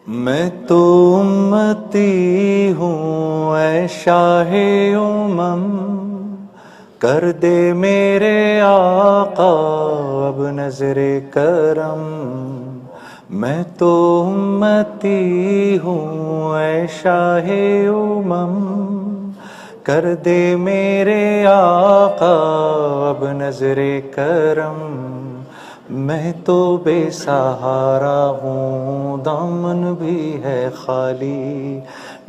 میں تو امتی ہوں اے شاہ امم، کر دے میرے آقا اب نظر کرم۔ میں تو امتی ہوں اے شاہ امم، کر دے میرے آقا اب نظر کرم۔ میں تو بے سہارا ہوں، دامن بھی ہے خالی،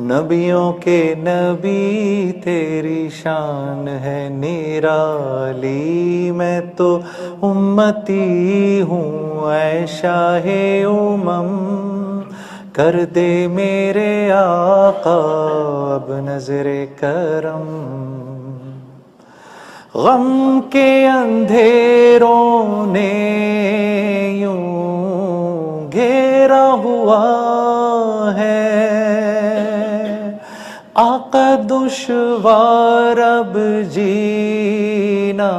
نبیوں کے نبی تیری شان ہے نرالی۔ میں تو امتی ہوں اے شاہ امم، کر دے میرے آقا اب نظر کرم۔ غم کے اندھیروں نے یوں گھیرا ہوا ہے، آقا دشوار اب جینا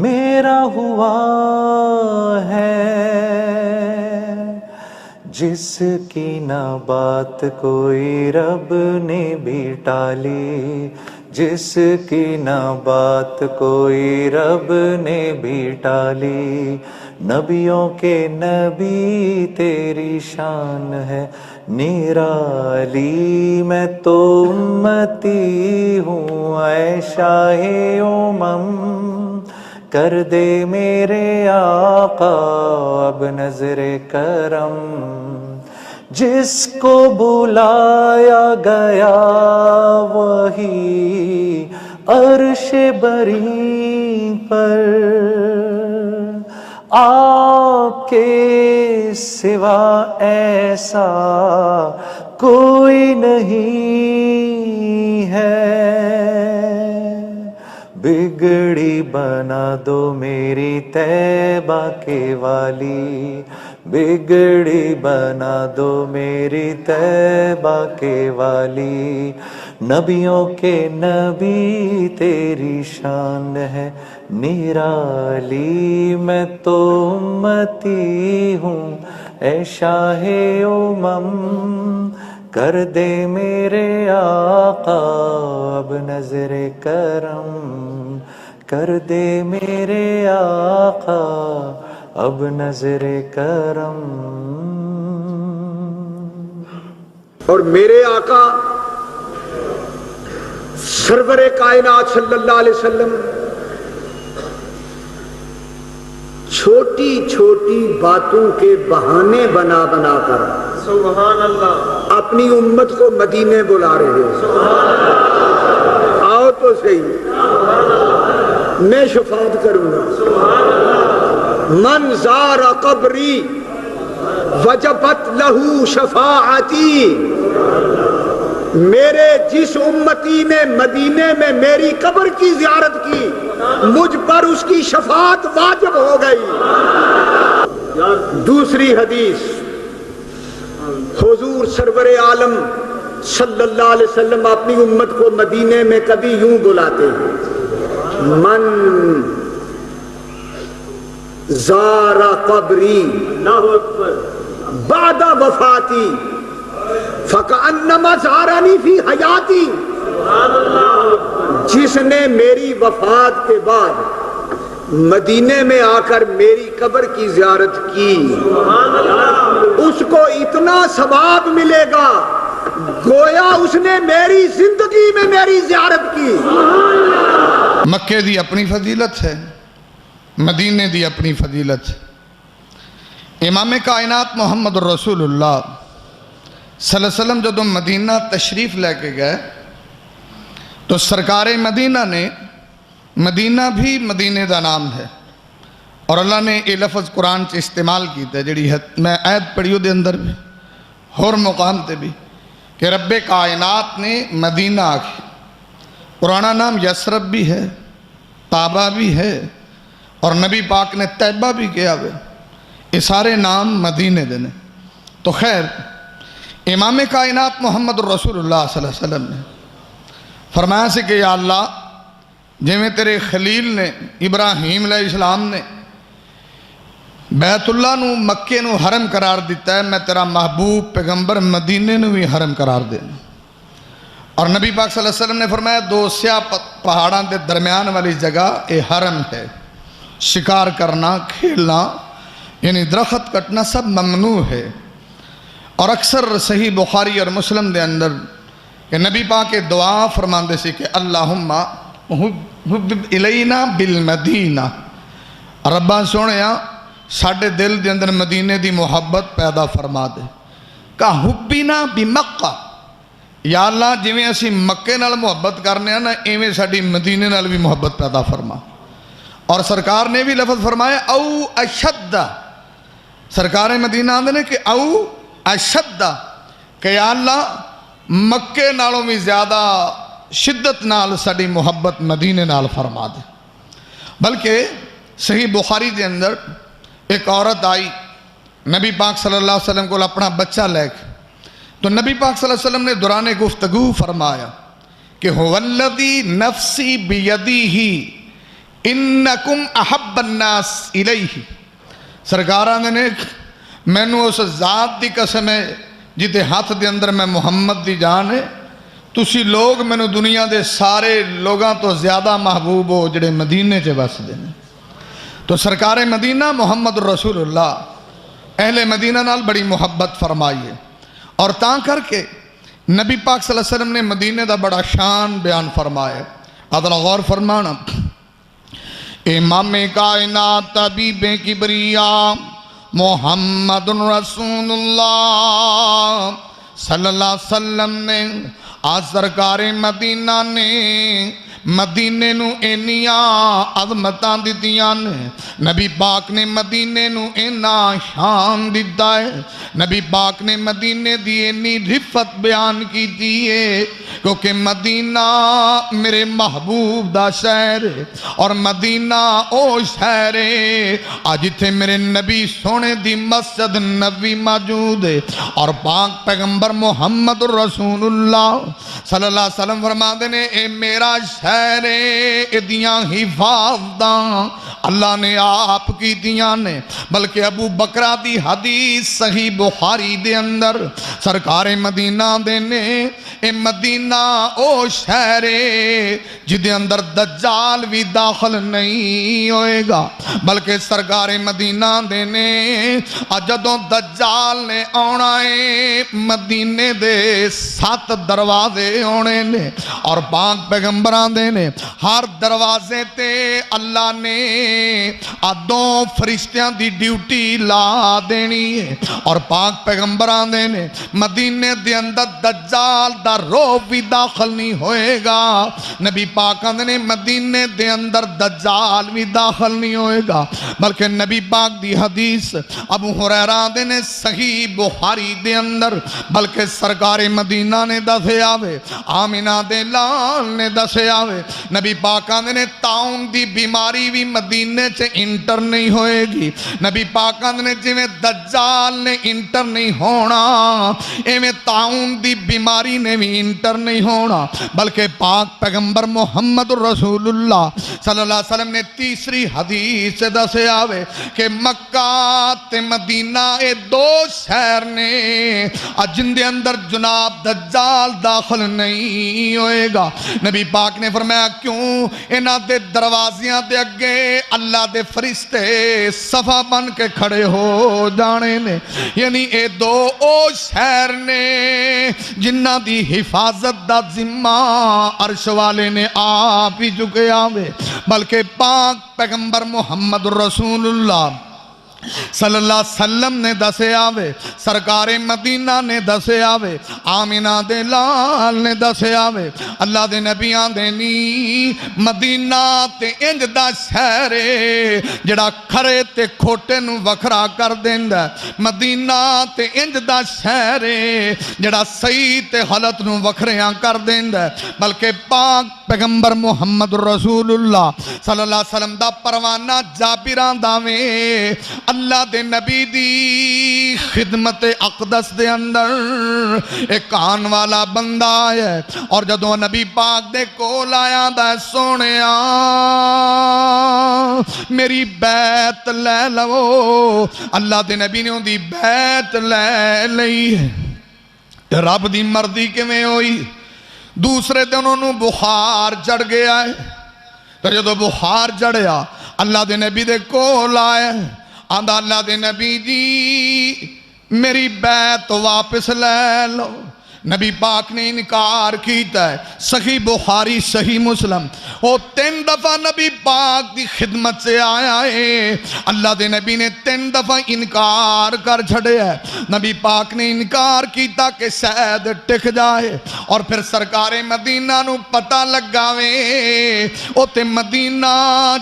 میرا ہوا ہے۔ جس کی نہ بات کوئی رب نے بھی ٹالی، جس کی نہ بات کوئی رب نے بھی ٹالی، نبیوں کے نبی تیری شان ہے نرالی۔ میں تو امتی ہوں اے شاہ امم، کر دے میرے آقا اب نظر کرم۔ جس کو بلایا گیا وہی عرش بری پر، آپ کے سوا ایسا کوئی نہیں ہے۔ بگڑی بنا دو میری طیبہ کے والی، بگڑی بنا دو میری طیبہ کے والی، نبیوں کے نبی تیری شان ہے نرالی۔ میں تو امتی ہوں اے شاہ امم، کر دے میرے آقا اب نظر کرم، کر دے میرے آقا اب نظر کرم۔ اور میرے آقا سرور کائنات صلی اللہ علیہ وسلم چھوٹی چھوٹی باتوں کے بہانے بنا بنا کر سبحان اللہ اپنی امت کو مدینے بلا رہے ہیں۔ آؤ تو صحیح، میں شفاعت کروں گا۔ من زار قبری وجبت لہو شفاعتی، میرے جس امتی نے مدینے میں میری قبر کی زیارت کی، مجھ پر اس کی شفاعت واجب ہو گئی۔ دوسری حدیث، حضور سرور عالم صلی اللہ علیہ وسلم اپنی امت کو مدینے میں کبھی یوں بلاتے ہیں، من زار قبری بعد وفاتی فکأنما زارنی فی حیاتی، جس نے میری وفات کے بعد مدینے میں آ کر میری قبر کی زیارت کی، اس کو اتنا ثواب ملے گا گویا اس نے میری زندگی میں میری زیارت کی۔ مکے دی اپنی فضیلت ہے، مدینے دی اپنی فضیلت ہے۔ امام کائنات محمد رسول اللہ صلی اللہ علیہ وسلم جب مدینہ تشریف لے کے گئے تو سرکار مدینہ نے، مدینہ بھی مدینے دا نام ہے، اور اللہ نے یہ لفظ قرآن سے استعمال کیتا ہے، جڑی میں آیت پڑھیو دے اندر بھی اور مقام تے بھی، کہ رب کائنات نے مدینہ آکھی۔ پرانا نام یسرب بھی ہے، طابہ بھی ہے، اور نبی پاک نے طیبہ بھی کیا ہوئے، یہ سارے نام مدینے دینے۔ تو خیر، امام کائنات محمد رسول اللہ صلی اللہ علیہ وسلم نے فرمایا سے کہ یا اللہ، جی میں تیرے خلیل نے، ابراہیم علیہ السلام نے بیت اللہ نو مکے نو حرم قرار دیتا ہے، میں تیرا محبوب پیغمبر مدینے نو بھی حرم قرار دینا۔ اور نبی پاک صلی اللہ علیہ وسلم نے فرمایا دو سیاہ پہاڑاں دے درمیان والی جگہ اے حرم ہے، شکار کرنا، کھیلنا یعنی درخت کٹنا سب ممنوع ہے۔ اور اکثر صحیح بخاری اور مسلم دے اندر کہ نبی پاک کے دعا فرماندے سے کہ اللہم حبب الینا بالمدینہ، ربا سونیا ساڑھے دل دے اندر مدینے دی محبت پیدا فرما دے۔ کہ حبینا بمکہ، یا اللہ جویں اسی مکے نال محبت کرنے ہیں نا ایویں ساڑھی مدینے نال بھی محبت پیدا فرما۔ اور سرکار نے بھی لفظ فرمایا او اشد، سرکار مدینہ آندے نے کہ او اشد، کہ یا اللہ مکے نالوں بھی زیادہ شدت نال ساڑھی محبت مدینے نال فرما دے۔ بلکہ صحیح بخاری دے اندر ایک عورت آئی نبی پاک صلی اللہ علیہ وسلم کو اپنا بچہ لے کے، تو نبی پاک صلی اللہ علیہ وسلم نے دوران گفتگو فرمایا کہ والذی نفسی بیدیہ انکم احب الناس الیہ، سرکارہ نے میں نے اس ذات دی قسم ہے جیتے ہاتھ دے اندر میں محمد دی جان ہے، تسی لوگ میں نے دنیا دے سارے لوگاں تو زیادہ محبوب ہو جڑے مدینے چے بس دے۔ تو سرکار مدینہ محمد رسول اللہ اہل مدینہ نال بڑی محبت فرمائی ہے۔ اور تاں کر کے نبی پاک صلی اللہ علیہ وسلم نے مدینہ دا بڑا شان بیان فرمایا۔ عدل غور فرمانا، امام کائنات طبیب کبریاء محمد رسول اللہ صلی اللہ علیہ وسلم نے آج سرکار مدینہ نے مدینے نو اینیاں عظمتاں دیتیاں نے، نبی پاک نے مدینے نو اینا شان دیتا ہے، نبی پاک نے مدینے دی اینی رفت بیان کی دیئے کیونکہ مدینہ میرے محبوب دا شہر ہے، اور مدینہ او شہر ہے آج تھے میرے نبی سونے دی مسجد نبی موجود ہے، اور پاک پیغمبر محمد رسول اللہ صلی اللہ علیہ وسلم فرما دینے اے میرا شہر ادیاں حفاظتاں اللہ نے آپ کی دیاں نے۔ بلکہ ابو بکرہ دی حدیث صحیح بخاری دے اندر سرکار مدینہ دینے اے مدینہ او شہر جدے اندر دجال بھی داخل نہیں ہوئے گا، بلکہ سرکار مدینہ دینے جدوں دجال نے آنا ہے مدینے دے 7 دروازے ہونے نے، اور پاک پیغمبران دے نے ہر دروازے تے اللہ نے دو فرشتیاں دی ڈیوٹی لا دینی ہے، اور پاک پیغمبران دے نے مدینے دے اندر دجال دا روح بھی داخل نہیں ہوئے گا، نبی پاک نے مدینے دے اندر دجال بھی داخل نہیں ہوئے گا۔ بلکہ نبی پاک دی حدیث ابو ہریرہ دے نے صحیح بخاری دے اندر بلکہ سرکار مدینہ نے دسے آوے، آمینہ دے لال نے دسے آوے، نبی پاک نے تاؤن دی بیماری بھی مدینے سے انٹر نہیں ہوئے گی، نبی پاک نے جویں دجال نے انٹر نہیں ہونا ایویں تاؤن دی بیماری نے بھی انٹر نہیں ہونا۔ بلکہ پاک پیغمبر محمد رسول اللہ صلی اللہ علیہ وسلم نے تیسری حدیث سے دسے آوے کہ مکہ تے مدینہ اے 2 شہر نے جن دے اندر جناب دجال داخل نہیں ہوئے گا۔ نبی پاک نے فرمایا کیوں؟ انہاں دے دروازیاں دے اگے اللہ دے فرشتے صفا بن کے کھڑے ہو جانے نے، یعنی اے 2 او شہر نے جنہ دی حفاظت دا ذمہ عرش والے نے آپ ہی چکے آوے۔ بلکہ پاک پیغمبر محمد رسول اللہ صلی اللہ علیہ وسلم نے دسے آوے، سرکار مدینہ نے دسے آوے، آمینہ دے لال نے دسے آوے، اللہ دے نبیان دے نی مدینہ تے انج دا شہر جڑا کھرے تے کھوٹے نو وکھرا کر دیندا، مدینہ تے انج دا شہر جڑا صحیح تے غلط نو وکھریاں کر دیندا۔ بلکہ پاک پیغمبر محمد رسول اللہ صلی اللہ علیہ وسلم دا پروانہ جابران داویں اللہ دے نبی دی خدمت اقدس دے اندر ایک آن والا بندہ ہے اور جدو نبی پاک دے کول آیا دا سونیا میری بیعت لے لو. اللہ دے نبی نے دی بیعت لے لئی. رب دی مرضی کیویں ہوئی؟ دوسرے دن انہوں بخار چڑھ گیا ہے. تو جدو بخار چڑھیا اللہ دے نبی دے کول آئے آندہ اللہ دے نبی جی میری بیعت واپس لے لو. نبی پاک نے انکار کیتا ہے. صحیح بخاری صحیح مسلم وہ 3 دفعہ نبی پاک دی خدمت سے آیا ہے. اللہ دے نبی نے 3 دفعہ انکار کر چھڑے ہے. نبی پاک نے انکار کیتا کہ شاید ٹک جائے اور پھر سرکار مدینہ نو پتہ لگاوے او تے مدینہ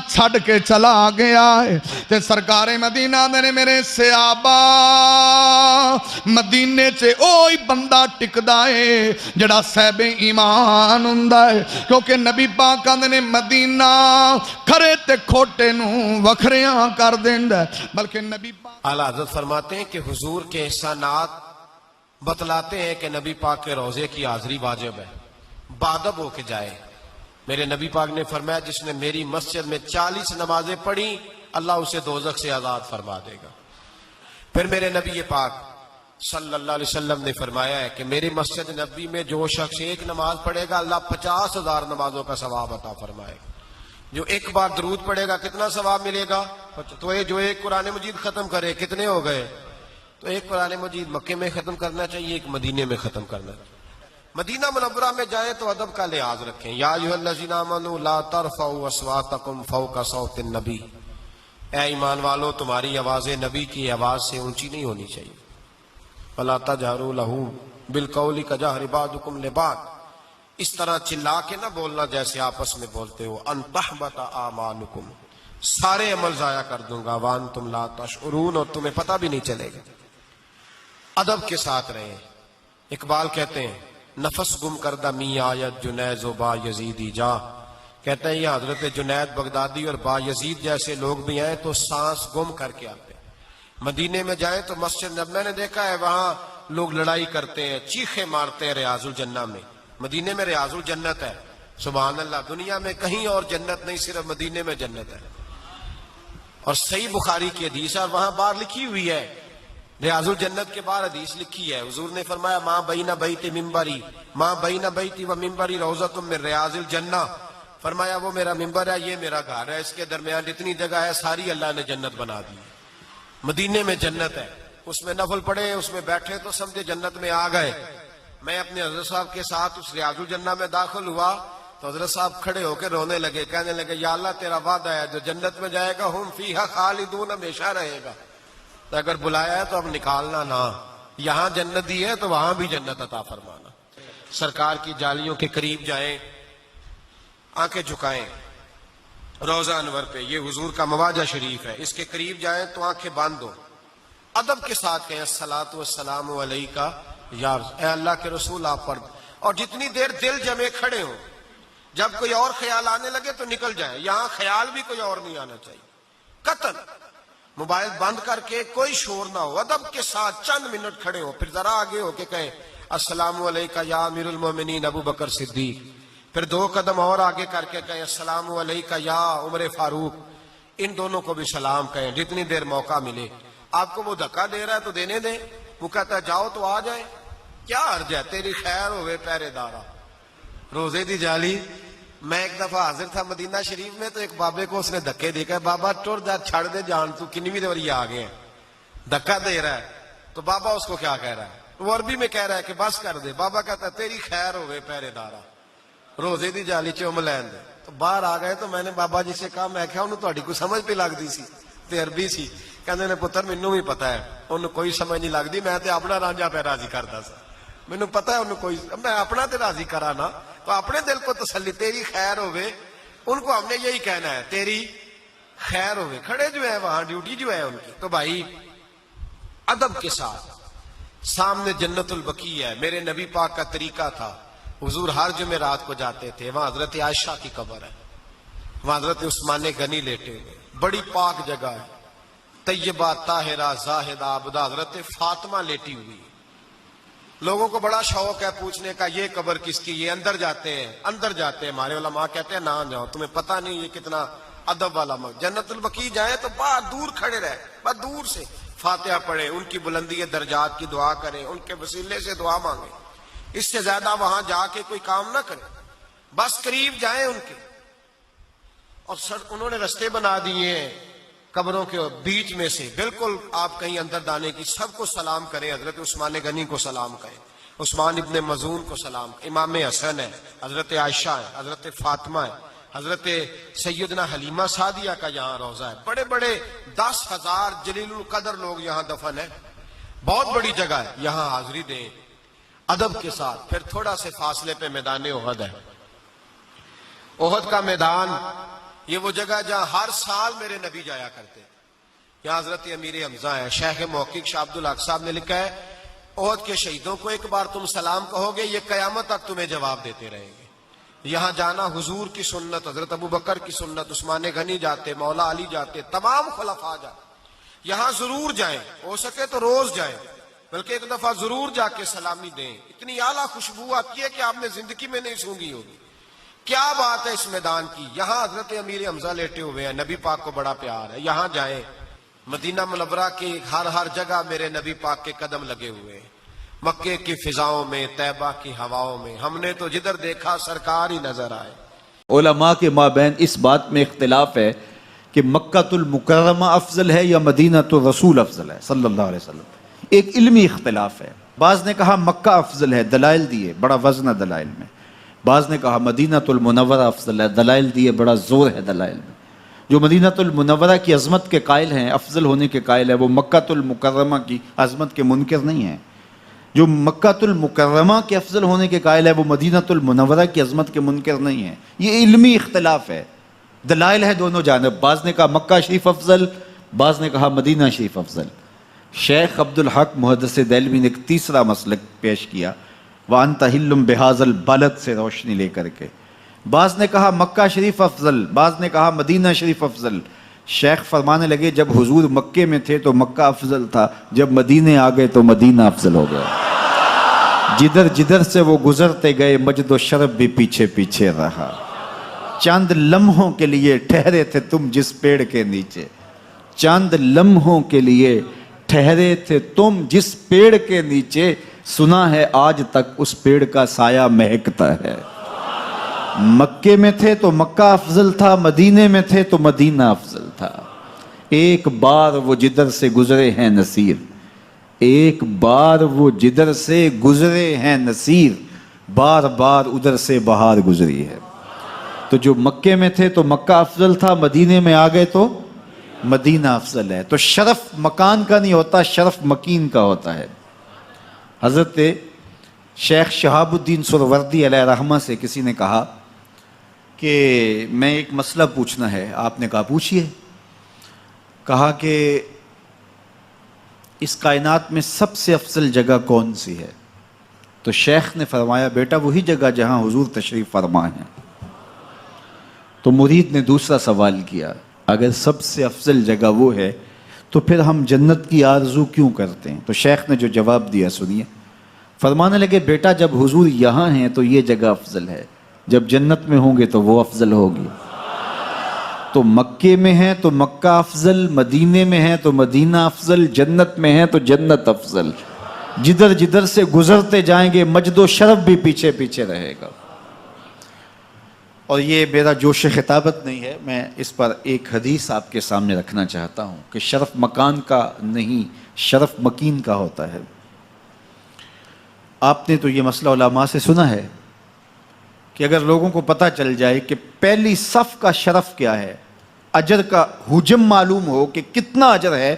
چھڑ کے چلا گیا ہے. تے سرکار مدینہ نے میرے صحابہ مدینے سے اوہی بندہ ٹکدا جڑا صاحب ایمان ہوندا ہے کیونکہ نبی پاک نے مدینہ کھرے تے کھوٹے نو وکھریاں کر دیندا ہے. بلکہ نبی پاک اعلیٰ حضرت فرماتے ہیں کہ حضور کے احسانات بتلاتے ہیں کہ نبی پاک کے روضے کی حاضری واجب ہے، بادب ہو کے جائے. میرے نبی پاک نے فرمایا جس نے میری مسجد میں 40 نمازیں پڑھی اللہ اسے دوزخ سے آزاد فرما دے گا. پھر میرے نبی پاک صلی اللہ علیہ وسلم نے فرمایا ہے کہ میری مسجد نبی میں جو شخص 1 نماز پڑھے گا اللہ 50,000 نمازوں کا ثواب عطا فرمائے گا. جو ایک بار درود پڑھے گا کتنا ثواب ملے گا؟ تو جو ایک قرآن مجید ختم کرے کتنے ہو گئے؟ تو ایک قرآن مجید مکے میں ختم کرنا چاہیے، ایک مدینے میں ختم کرنا چاہیے. مدینہ منورہ میں جائیں تو ادب کا لحاظ رکھیں. یا ایھا الذین آمنوا لا ترفعوا اصواتکم فوق صوت النبی. اے ایمان والو تمہاری آوازیں نبی کی آواز سے اونچی نہیں ہونی چاہیے. وَلَا تَجْهَرُوا لَهُ بِالْقَوْلِ كَجَهْرِ بَعْضُكُمْ لِبَعْضٍ. اس طرح چلا کے نہ بولنا جیسے آپس میں بولتے ہو. أَن تَحْبَطَ أَعْمَالُكُمْ. سارے عمل ضائع کر دوں گا. وَأَنْتُمْ لَا تَشْعُرُونَ. اور تمہیں پتہ بھی نہیں چلے گا. ادب کے ساتھ رہیں. اقبال کہتے ہیں نفس گم کردہ می آیت جنید و با یزیدی جا. کہتے ہیں یہ حضرت جنید بغدادی اور با یزید جیسے لوگ بھی ہیں تو سانس گم کر کے آتے ہیں. مدینے میں جائیں تو مسجد نبوی میں نے دیکھا ہے وہاں لوگ لڑائی کرتے ہیں، چیخیں مارتے ہیں ریاض الجنہ میں. مدینے میں ریاض الجنت ہے. سبحان اللہ. دنیا میں کہیں اور جنت نہیں، صرف مدینے میں جنت ہے. اور صحیح بخاری کی حدیث ہے اور وہاں باہر لکھی ہوئی ہے ریاض الجنت کے باہر حدیث لکھی ہے. حضور نے فرمایا ماں بین بیت ممبری ماں بین بیتی و ممبری روضۃ من ریاض الجنہ. فرمایا وہ میرا ممبر ہے، یہ میرا گھر ہے، اس کے درمیان جتنی جگہ ہے ساری اللہ نے جنت بنا دی. مدینے میں جنت ہے، اس میں نفل پڑھے، اس میں بیٹھے تو سمجھے جنت میں آ گئے. میں اپنے حضرت صاحب کے ساتھ اس ریاض الجنہ میں داخل ہوا تو حضرت صاحب کھڑے ہو کے رونے لگے، کہنے لگے یا اللہ تیرا وعدہ ہے جو جنت میں جائے گا ہم فیہا خالدون، ہمیشہ رہے گا. تو اگر بلایا ہے تو اب نکالنا نہ. یہاں جنت دی ہے تو وہاں بھی جنت عطا فرمانا. سرکار کی جالیوں کے قریب جائیں، آنکھیں جھکائیں روضہ انور پہ. یہ حضور کا مواجہ شریف ہے. اس کے قریب جائیں تو آنکھیں باندھ دو، ادب کے ساتھ کہیں الصلاۃ والسلام علیکہ یا اے اللہ کے رسول آپ پر. اور جتنی دیر دل جمے کھڑے ہوں، جب کوئی اور خیال آنے لگے تو نکل جائیں. یہاں خیال بھی کوئی اور نہیں آنا چاہیے. قطن موبائل بند کر کے کوئی شور نہ ہو، ادب کے ساتھ چند منٹ کھڑے ہو، پھر ذرا آگے ہو کے کہیں السلام علیکہ یا امیر المومنین ابو بکر صدیق. پھر 2 قدم اور آگے کر کے کہیں السلام علیکہ یا عمر فاروق. ان دونوں کو بھی سلام کہیں جتنی دیر موقع ملے. آپ کو وہ دھکا دے رہا ہے تو دینے دیں، وہ کہتا ہے جاؤ تو آ جائیں. کیا عرض ہے، تیری خیر ہوئے پہرے دارا. روزے دی جالی. میں ایک دفعہ حاضر تھا مدینہ شریف میں تو ایک بابے کو اس نے دھکے دے کر بابا ٹر جا، چھڑ دے جان، تو کنویں دور یہ آگے ہیں. دھکا دے رہا ہے تو بابا اس کو کیا کہہ رہا ہے، وہ عربی میں کہہ رہا ہے کہ بس کر دے. بابا کہتا ہے تیری خیر ہوئے پہرے دارا، روزے دی جالی چوم لین دے. تو باہر آ گئے تو میں نے بابا جی سے کہا، میں کہا انہوں تہاڈی کوئی سمجھ پہ لگدی سی تے عربی سی. کہندے نے پتر مینوں بھی پتا ہے انہوں کوئی سمجھ نہیں لگدی، میں تے اپنا رانجا پہ راضی کردا سا. مینوں پتا ہے انہوں کوئی، میں اپنا تے راضی کرا نا تو اپنے دل کو تسلی. تیری خیر ہوئے، ان کو ہم نے یہی کہنا ہے تیری خیر ہوئے. کھڑے جو ہے وہاں ڈیوٹی جو ہے ان کی. تو بھائی ادب کے ساتھ. سامنے جنت البقیع ہے. میرے نبی پاک کا طریقہ تھا، حضور ہر جمعرات کو جاتے تھے. وہاں حضرت عائشہ کی قبر ہے، وہاں حضرت عثمان غنی لیٹے ہوئے. بڑی پاک جگہ ہے. طیبہ طاہرہ زاہدہ عابدہ حضرت فاطمہ لیٹی ہوئی ہے۔ لوگوں کو بڑا شوق ہے پوچھنے کا یہ قبر کس کی، یہ اندر جاتے ہیں ہمارے علماء کہتے ہیں نہ جاؤ، تمہیں پتہ نہیں یہ کتنا ادب والا مقام۔ جنت البقیع جائیں تو باہر دور کھڑے رہے، بس دور سے فاتحہ پڑھے، ان کی بلندی درجات کی دعا کریں، ان کے وسیلے سے دعا مانگیں، اس سے زیادہ وہاں جا کے کوئی کام نہ کریں، بس قریب جائیں ان کے۔ اور انہوں نے رستے بنا دیے ہیں قبروں کے بیچ میں سے، بالکل آپ کہیں اندر دانے کی، سب کو سلام کریں، حضرت عثمان غنی کو سلام کریں، عثمان ابن مظعون کو سلام، امام حسن ہے، حضرت عائشہ ہے، حضرت فاطمہ ہے، حضرت سیدنا حلیمہ سعدیہ کا یہاں روضہ ہے، بڑے بڑے 10,000 جلیل القدر لوگ یہاں دفن ہیں، بہت بڑی جگہ ہے، یہاں حاضری دیں ادب کے ساتھ۔ پھر تھوڑا سے فاصلے پہ میدان احد ہے، احد کا میدان یہ وہ جگہ جہاں ہر سال میرے نبی جایا کرتے ہیں۔ یہاں حضرت امیر حمزہ ہے، شیخ محقق شاہ عبد الحق صاحب نے لکھا ہے احد کے شہیدوں کو ایک بار تم سلام کہو گے یہ قیامت تک تمہیں جواب دیتے رہیں گے۔ یہاں جانا حضور کی سنت، حضرت ابو بکر کی سنت، عثمان غنی جاتے، مولا علی جاتے، تمام خلفاء جاتے، یہاں ضرور جائیں، ہو سکے تو روز جائیں، بلکہ ایک دفعہ ضرور جا کے سلامی دیں۔ اتنی اعلیٰ خوشبو آتی ہے کہ آپ نے زندگی میں نہیں سونگھی ہوگی۔ کیا بات ہے اس میدان کی، یہاں حضرت امیر حمزہ لیٹے ہوئے ہیں، نبی پاک کو بڑا پیار ہے، یہاں جائیں۔ مدینہ منورہ کی ہر جگہ میرے نبی پاک کے قدم لگے ہوئے ہیں، مکے کی فضاؤں میں، طیبہ کی ہواؤں میں، ہم نے تو جدھر دیکھا سرکار ہی نظر آئے۔ علماء کے مابین اس بات میں اختلاف ہے کہ مکہ المکرمہ افضل ہے یا مدینہ الرسول افضل ہے صلی اللہ علیہ وسلم، ایک علمی اختلاف ہے۔ بعض نے کہا مکہ افضل ہے، دلائل دیے، بڑا وزن ہے دلائل میں۔ بعض نے کہا مدینہ المنورہ افضل ہے، دلائل دیے، بڑا زور ہے دلائل میں۔ جو مدینہ المنورہ کی عظمت کے قائل ہیں، افضل ہونے کے قائل ہیں، وہ مکہ المکرمہ کی عظمت کے منکر نہیں ہیں۔ جو مکہ المکرمہ کے افضل ہونے کے قائل ہے وہ مدینہ المنورہ کی عظمت کے منکر نہیں ہیں۔ یہ علمی اختلاف ہے، دلائل ہے دونوں جانب۔ بعض نے کہا مکہ شریف افضل، بعض نے کہا مدینہ شریف افضل۔ شیخ عبد الحق محدث دہلوی نے ایک تیسرا مسلک پیش کیا، وَأَنْتَ حِلٌّ بِهَذَا الْبَلَدِ سے روشنی لے کر کے۔ بعض نے کہا مکہ شریف افضل، بعض نے کہا مدینہ شریف افضل۔ شیخ فرمانے لگے جب حضور مکے میں تھے تو مکہ افضل تھا، جب مدینے آ گئے تو مدینہ افضل ہو گیا۔ جدھر جدھر سے وہ گزرتے گئے مجد و شرف بھی پیچھے پیچھے رہا۔ چند لمحوں کے لیے ٹھہرے تھے تم جس پیڑ کے نیچے، چند لمحوں کے لیے ٹھہرے تھے تم جس پیڑ کے نیچے، سنا ہے آج تک اس پیڑ کا سایہ مہکتا ہے۔ مکے میں تھے تو مکہ افضل تھا، مدینے میں تھے تو مدینہ افضل تھا۔ ایک بار وہ جدھر سے گزرے ہیں نصیر، ایک بار وہ جدھر سے گزرے ہیں نصیر، بار بار ادھر سے بہار گزری ہے۔ تو جو مکے میں تھے تو مکہ افضل تھا، مدینے میں آ گئے تو مدینہ افضل ہے۔ تو شرف مکان کا نہیں ہوتا، شرف مکین کا ہوتا ہے۔ حضرت شیخ شہاب الدین سہروردی علیہ رحمہ سے کسی نے کہا کہ میں ایک مسئلہ پوچھنا ہے۔ آپ نے کہا پوچھئے۔ کہا کہ اس کائنات میں سب سے افضل جگہ کون سی ہے؟ تو شیخ نے فرمایا بیٹا وہی جگہ جہاں حضور تشریف فرما ہیں۔ تو مرید نے دوسرا سوال کیا، اگر سب سے افضل جگہ وہ ہے تو پھر ہم جنت کی آرزو کیوں کرتے ہیں؟ تو شیخ نے جو جواب دیا سنیے۔ فرمانے لگے بیٹا جب حضور یہاں ہیں تو یہ جگہ افضل ہے، جب جنت میں ہوں گے تو وہ افضل ہوگی۔ تو مکے میں ہیں تو مکہ افضل، مدینے میں ہیں تو مدینہ افضل، جنت میں ہیں تو جنت افضل۔ جدھر جدھر سے گزرتے جائیں گے مجد و شرف بھی پیچھے پیچھے رہے گا۔ اور یہ میرا جوش خطابت نہیں ہے، میں اس پر ایک حدیث آپ کے سامنے رکھنا چاہتا ہوں کہ شرف مکان کا نہیں، شرف مکین کا ہوتا ہے۔ آپ نے تو یہ مسئلہ علماء سے سنا ہے کہ اگر لوگوں کو پتہ چل جائے کہ پہلی صف کا شرف کیا ہے، اجر کا حجم معلوم ہو کہ کتنا اجر ہے،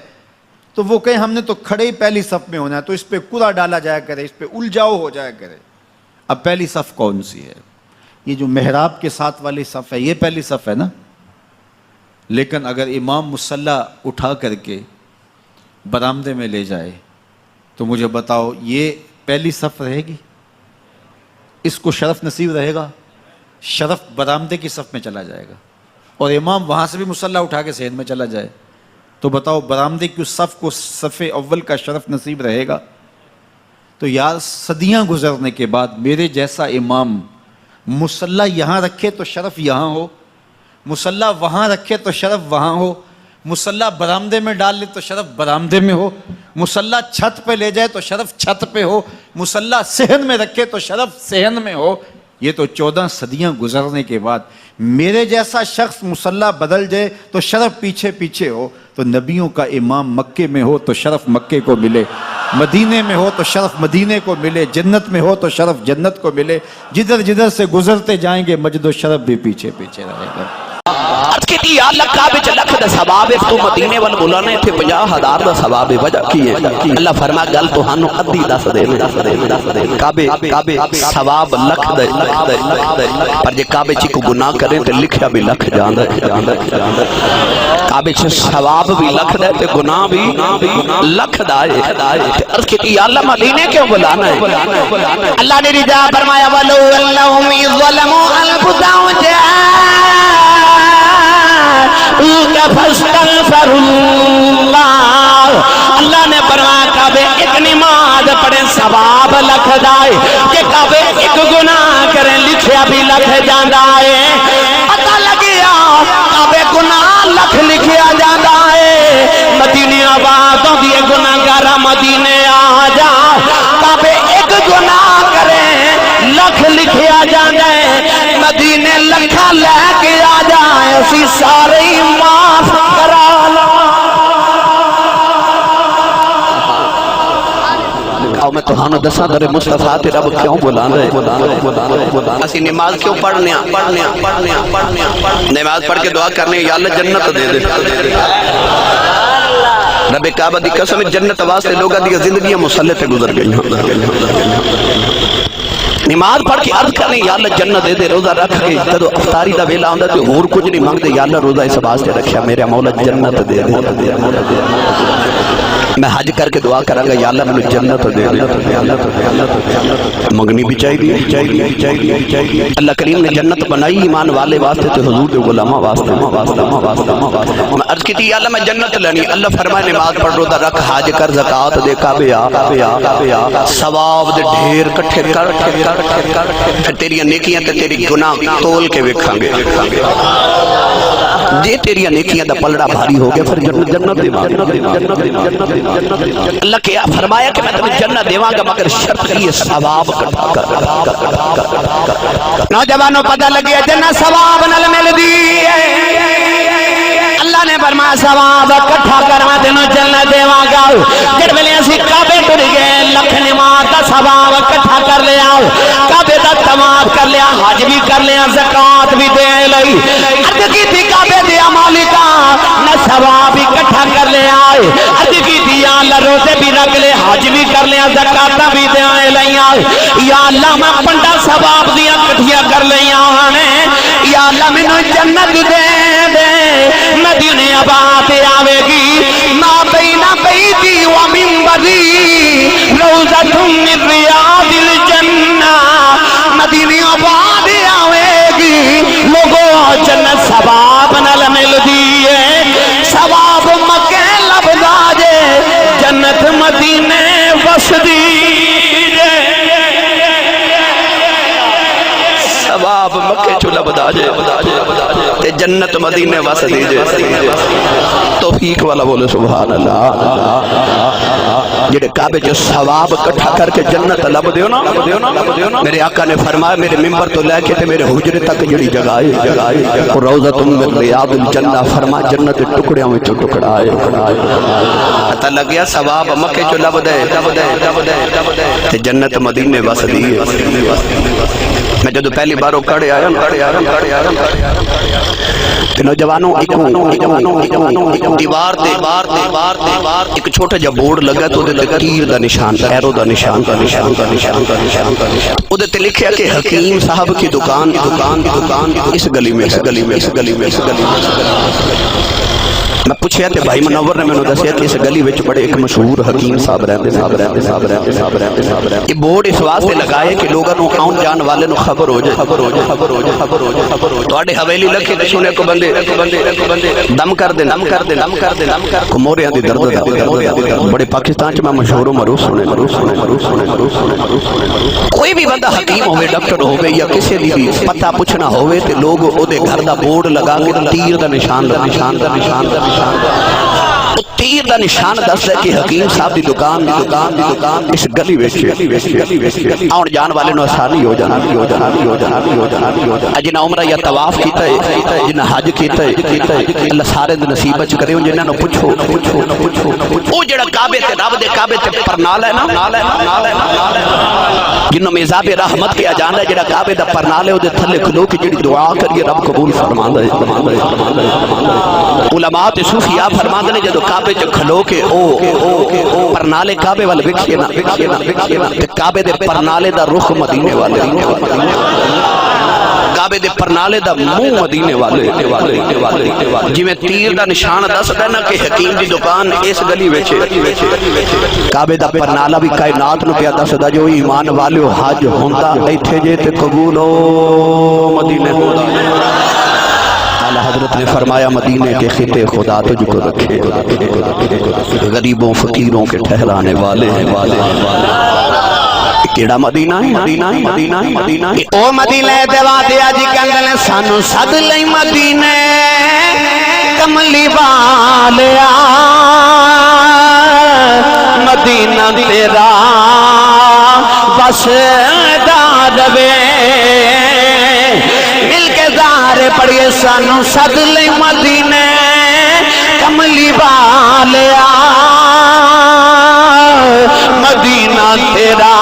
تو وہ کہیں ہم نے تو کھڑے ہی پہلی صف میں ہونا ہے، تو اس پہ کوڑا ڈالا جایا کرے، اس پہ الجھاؤ ہو جایا کرے۔ اب پہلی صف کون سی ہے؟ یہ جو محراب کے ساتھ والی صف ہے یہ پہلی صف ہے نا۔ لیکن اگر امام مصلی اٹھا کر کے برآمدے میں لے جائے تو مجھے بتاؤ یہ پہلی صف رہے گی؟ اس کو شرف نصیب رہے گا؟ شرف برآمدے کی صف میں چلا جائے گا، اور امام وہاں سے بھی مصلی اٹھا کے صحن میں چلا جائے تو بتاؤ برآمدے کی اس صف کو صف اول کا شرف نصیب رہے گا؟ تو یار صدیاں گزرنے کے بعد میرے جیسا امام مصلی یہاں رکھے تو شرف یہاں ہو، مصلی وہاں رکھے تو شرف وہاں ہو، مصلی برآمدے میں ڈال لے تو شرف برآمدے میں ہو، مصلی چھت پہ لے جائے تو شرف چھت پہ ہو، مصلی صحن میں رکھے تو شرف صحن میں ہو۔ یہ تو 14 صدیاں گزرنے کے بعد میرے جیسا شخص مصلی بدل جائے تو شرف پیچھے پیچھے ہو۔ تو نبیوں کا امام مکے میں ہو تو شرف مکے کو ملے، مدینے میں ہو تو شرف مدینے کو ملے، جنت میں ہو تو شرف جنت کو ملے۔ جدھر جدھر سے گزرتے جائیں گے مجد و شرف بھی پیچھے پیچھے رہے گا۔ عرض کی تھی یا اللہ کعبے چ لکھ دا ثواب ہے، تو مدینے وال بلانے تھے 50,000 دا ثواب ہے۔ وجہ کی ہے؟ اللہ فرما گل تو ہانو ادھی دس دے کعبے ثواب لکھ دے، پر جے کعبے چ کو گناہ کریں تے لکھیا بھی لکھ جاندا ہے۔ کعبے چ ثواب بھی لکھ دے تے گناہ بھی لکھ دا ہے۔ عرض کی تھی یا اللہ مدینے کیوں بلانا ہے؟ اللہ نے رضا فرمایا ولو اللہم ظلموا انفسهم فاستغفر اللہ، اللہ نے فرمایا کعبے ایک نماز پڑھیں ثواب لکھ دائے، کہ کعبے ایک گناہ کریں لکھیا بھی لکھ جاندہ ہے۔ پتہ لگیا کعبے گناہ لکھ لکھیا جاندہ ہے۔ مدینے آبادوں دیے گناہ گارا مدینے آ جا، کعبے ایک گناہ کریں لکھ لکھیا جاندہ ہے۔ مدینے لکھا لے کے آ جائے اسی سارے ہی معاف کرا لو۔ میں تو ہانو دسا در مصطفیٰ تے رب کیوں بلانا ہے؟ اسی نماز کیوں پڑھنے نماز پڑھ کے دعا کرنے یا اللہ جنت دے دے۔ رب کعبہ دی قسم جنت واسطے لوگاں دی زندگیاں مصلی تے گزر گئی ہیں۔ نماز پڑھ کے عرض کرنے یا اللہ جنت دے دے، روزہ رکھ کے جدو افطاری دا ویلا ہوندا تے اور کچھ نہیں منگدے، یا اللہ روزہ اس واسطے رکھیا میرے مولا جنت دے دے۔ میں حج کر کے دعا کراں گا یا اللہ مجھے جنت دے دے۔ منگنی بھی چاہیے۔ اللہ کریم نے جنت بنائی ایمان والے واسطے تے حضور دے غلاماں واسطے۔ میں عرض کی تھی یا اللہ میں جنت لینی، اللہ فرمائے نماز پڑھ روزہ رکھ حج کر زکات دے کعبے آ ثواب دے ڈھیر کٹھے کر پھر تیری نیکیاں تے تیری گناہ تول کے ویکھاں گے۔ جے تیری نیکیاں دا پلڑا بھاری ہو گیا پھر جنت دے۔ اللہ کیا فرمایا کہ میں تمہیں جنت دیواں گا مگر شرط یہ ثواب کٹھا کر۔ نوجوانوں پتہ لگیا جنت ثواب نال مل دی ہے۔ اللہ نے فرمایا ثواب کٹھا کر میں تینوں جنت دیواں گا۔ جڑ ویلے اسی کعبے ٹر گئے لکھ نماز دا ثواب کٹھا کر لیا، کعبے دا طواف کر لیا، حج بھی کر لیا، زکات بھی دے لئی۔ عرض کی تھی کعبے دیا مالکا نہ ثواب بھی کٹھا کر لیا، عرض کی تھی یا اللہ روزے بھی رکھ لے، حج بھی کر لیا، زکات بھی دے لیا۔ یا اللہ میں پنڈا ثواب دیا کٹھیا کر لیا ہیں، یا اللہ مینوں جنت دے دے۔ مدینے آباد آوے گی ما بین بیتی و منبری روضۃ من ریاض الجنہ۔ مدینے آباد آوے گی لوگوں جنت ثواب نال مل دیئے، ثواب مکے لبدا جے جنت مدینے وس دیئے۔ ثواب مکے چو لبدا جے تے جنت مدینے وس دیجے۔ توفیق والا بولے سبحان اللہ۔ جڑے کعبے جو ثواب کٹھا کر کے جنت لب دیو نا، میرے آقا نے فرمایا میرے ممبر تو لے کے تے میرے حجرے تک جڑی جگہ ہے روضۃ من ریاض الجنہ، فرما جنت ٹکڑیاں وچ ٹکڑا ہے۔ پتہ لگ گیا ثواب مکے جو لب دے تے جنت مدینے وس دی۔ میں جدو پہلی باروں کڑے آیا تے نوجوانوں دیوار تے ایک چھوٹا جا بورڈ لگا تو دے تیر دا نشان، ایرو دا نشان۔ ادھے تے لکھیا کہ حکیم صاحب کی دکان اس گلی میں میں پوچھیا تے بھائی منور نے میں نے دسیا کہ اس گلی وچ بڑے ایک مشہور حکیم صاحب رہندے یہ بورڈ اس واسطے لگائے کہ لوگاں نو آن جان والے نو خبر ہو جائے تواڈے حویلی لکھے تے سنے کو بندے دم کر دے کموریاں دی درد بڑے پاکستان چ میں مشہور معروف سنے کوئی بھی بندہ حکیم ہوے ڈاکٹر ہوے یا کسی دی بھی پتہ پوچھنا ہوے تے لوگ او دے گھر دا بورڈ لگا کے تیر دا نشان تیر دا نشان دسدا کہ حکیم صاحب دی دکان اس گلی وچ آن جان والے نو آسانی ہو جانا جنہاں عمرہ یا طواف کیتا ہے جنہاں حج کیتا ہے اللہ سارے دے نصیب وچ کرے جنہاں نو پوچھو او جڑا کعبے تے رب دے کعبے تے پرنال ہے نا جنہوں میزاب رحمت کیا جانا ہے جڑا کعبے دا پرنال ہے او دے تھلے کھلو کے جڑی دعا کریے رب قبول فرماندا ہے علماء تے صوفیاء فرماندے نے جدوں کعبے چ کھلو کے او پرنالے کعبے وال وکھے نا تے کعبے دے پرنالے دا رخ مدینے والے کعبے دے پرنالے دا منہ مدینے والے جویں تیر دا نشان دسدا نا کہ حکیم دی دکان اس گلی وچ کعبے دا پرنالا بھی کائنات نو پیا دسدا جو ایمان والو حج ہوندا ایتھے جے تے قبول ہو مدینے اعلیٰ حضرت نے فرمایا مدینے کے خطے خدا تجھ کو رکھے غریبوں فقیروں کے ٹھہرانے والے کیڑا مدینہ ہے او مدینے دے وادی اج کندے سانو سد لئی مدینے کملی والیا مدینہ تیرا بس دار وے مل کے زارے پڑھئے سانو سد لئی مدینے کملی والیا مدینہ تیرا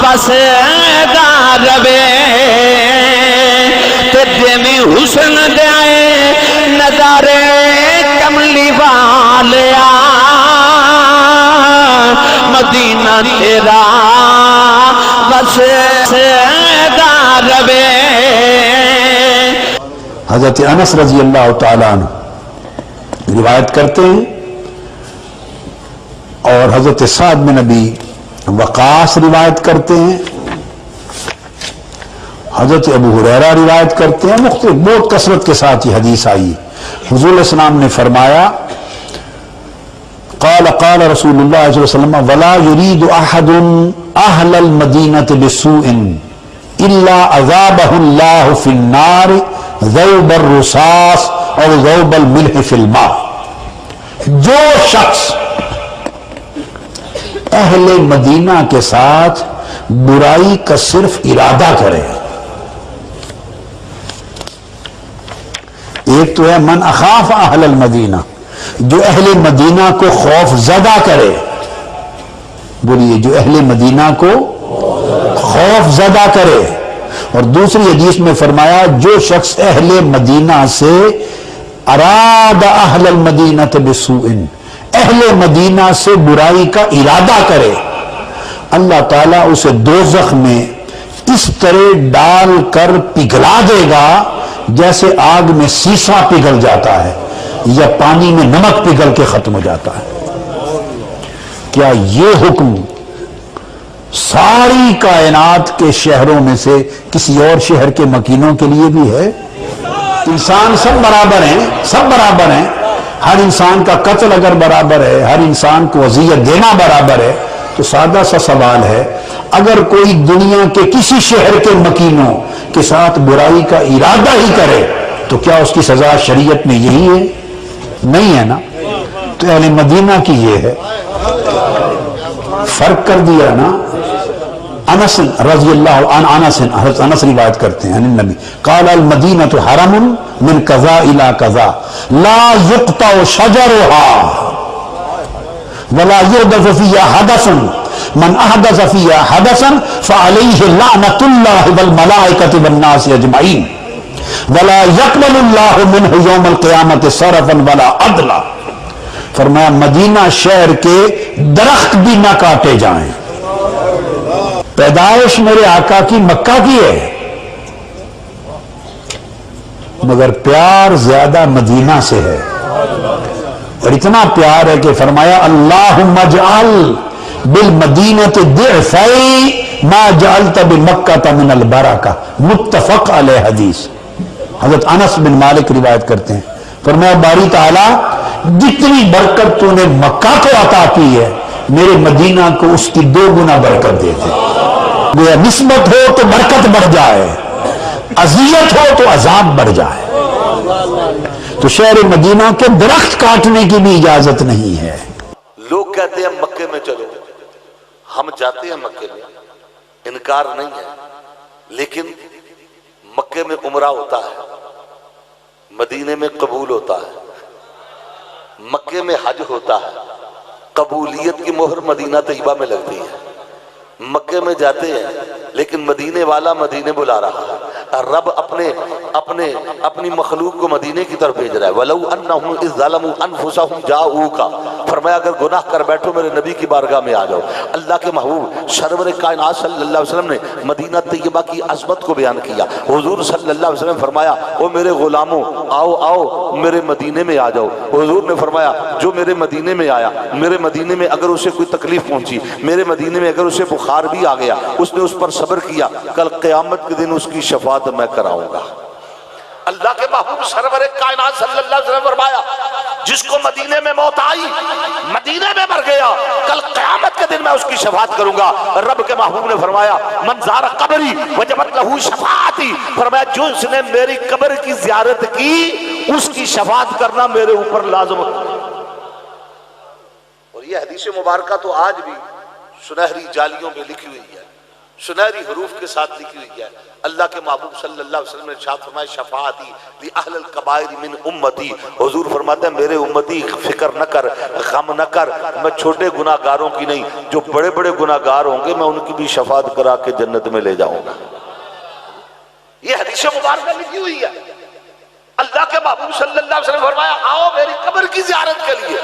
بس دار وے تجھے میں حسن دے نظارے کملی والیا مدینہ تیرا بس دار وے حضرت انس رضی اللہ تعالیٰ عنہ روایت کرتے ہیں اور حضرت سعد بن ابی وقاص روایت کرتے ہیں حضرت ابو ہریرہ روایت کرتے ہیں مختلف بہت کثرت کے ساتھ یہ حدیث آئی حضور علیہ السلام نے فرمایا قال رسول اللہ صلی اللہ علیہ وسلم ولا يريد احد اهل المدینة بسوء الا عذابه اللہ فی النار ذوب الرصاص اور ذوب الملح فی الماء جو شخص اہل مدینہ کے ساتھ برائی کا صرف ارادہ کرے ایک تو ہے من اخاف اہل المدینہ جو اہل مدینہ کو خوف زدہ کرے بولیے جو اہل مدینہ کو خوف زدہ کرے اور دوسری حدیث میں فرمایا جو شخص اہل مدینہ سے اراد اہل المدینہ بسوء اہل مدینہ سے برائی کا ارادہ کرے اللہ تعالیٰ اسے دوزخ میں اس طرح ڈال کر پگھلا دے گا جیسے آگ میں سیسا پگھل جاتا ہے یا پانی میں نمک پگھل کے ختم ہو جاتا ہے کیا یہ حکم ساری کائنات کے شہروں میں سے کسی اور شہر کے مکینوں کے لیے بھی ہے؟ انسان سب برابر ہیں ہر انسان کا قتل اگر برابر ہے ہر انسان کو اذیت دینا برابر ہے تو سادہ سا سوال ہے اگر کوئی دنیا کے کسی شہر کے مکینوں کے ساتھ برائی کا ارادہ ہی کرے تو کیا اس کی سزا شریعت میں یہی ہے؟ نہیں ہے نا تو اہل مدینہ کی یہ ہے فرق کر دیا نا انس رضی اللہ عنہ حضرت انس روایت کرتے ہیں نبی قال المدینہ حرم من کذا الى کذا لا یقطع شجرها ولا يحدث فيها حدث من احدث فيها حدثا فعليه لعنة الله والملائكة والناس اجمعين ولا يقبل الله منه يوم القيامة صرفا ولا عدلا فرمایا مدینہ شہر کے درخت بھی نہ کاٹے جائیں پیدائش میرے آقا کی مکہ کی ہے، مگر پیار زیادہ مدینہ سے ہے، اور اتنا پیار ہے کہ فرمایا اللہم اجعل بالمدینۃ ضعفی ما جعلت بمکہ من البرکہ، متفق علیہ حدیث۔ حضرت انس بن مالک روایت کرتے ہیں، فرمایا باری تعالیٰ جتنی برکت تو نے مکہ کو عطا کی ہے میرے مدینہ کو اس کی 2 گنا برکت دے دے۔ گویا نسبت ہو تو برکت بڑھ جائے، اذیت ہو تو عذاب بڑھ جائے۔ تو شہر مدینہ کے درخت کاٹنے کی بھی اجازت نہیں ہے۔ لوگ کہتے ہیں مکے میں چلو، ہم جاتے ہیں مکے میں، انکار نہیں ہے، لیکن مکے میں عمرہ ہوتا ہے، مدینے میں قبول ہوتا ہے، مکے میں حج ہوتا ہے، قبولیت کی مہر مدینہ طیبہ میں لگتی ہے۔ مکے میں جاتے ہیں لیکن مدینے والا مدینے بلا رہا ہے، رب اپنی مخلوق کو مدینے کی طرف بھیج رہا ہے۔ وَلَوْ أَنَّهُمْ إِذْ ظَلَمُوا أَنفُسَهُمْ جَاءُوكَ، فرمایا اگر گناہ کر بیٹھو میرے نبی کی بارگاہ میں آ جاؤ۔ اللہ کے محبوب سرور کائنات صلی اللہ علیہ وسلم نے مدینہ طیبہ کی عظمت کو بیان کیا۔ حضور صلی اللہ علیہ وسلم فرمایا او میرے غلاموں آؤ میرے مدینے میں آ جاؤ۔ حضور نے فرمایا جو میرے مدینے میں آیا، میرے مدینے میں اگر اسے کوئی تکلیف پہنچی، میرے مدینے میں اگر اسے بخار بھی آ گیا، اس نے اس پر صبر کیا، کل قیامت کے دن اس کی شفاعت میں کراؤں گا۔ اللہ کے محبوب سرور کائنات صلی اللہ علیہ وسلم فرمایا جس کو مدینے میں موت آئی، مدینے میں مر گیا، کل قیامت کے دن میں اس کی شفاعت کروں گا۔ رب کے محبوب نے فرمایا من زار قبری وجبت لہ شفاعتی، فرمایا جو اس نے میری قبر کی زیارت کی اس کی شفاعت کرنا میرے اوپر لازم ہے۔ اور یہ حدیث مبارکہ تو آج بھی سنہری جالیوں میں لکھی ہوئی ہے، سنہری حروف کے ساتھ لکھی ہوئی ہے۔ اللہ کے محبوب صلی اللہ علیہ وسلم نے ارشاد فرمایا شفاعتی لأہل الکبائر من امتی، حضور فرماتے ہیں میرے امتی فکر نہ کر، غم نہ کر، میں چھوٹے گناہ گاروں کی نہیں، جو بڑے بڑے گناہ گار ہوں گے میں ان کی بھی شفاعت کرا کے جنت میں لے جاؤں گا۔ یہ حدیث مبارکہ لکھی ہوئی ہے۔ اللہ کے محبوب صلی اللہ علیہ وسلم فرمایا آؤ میری قبر کی زیارت کے لیے،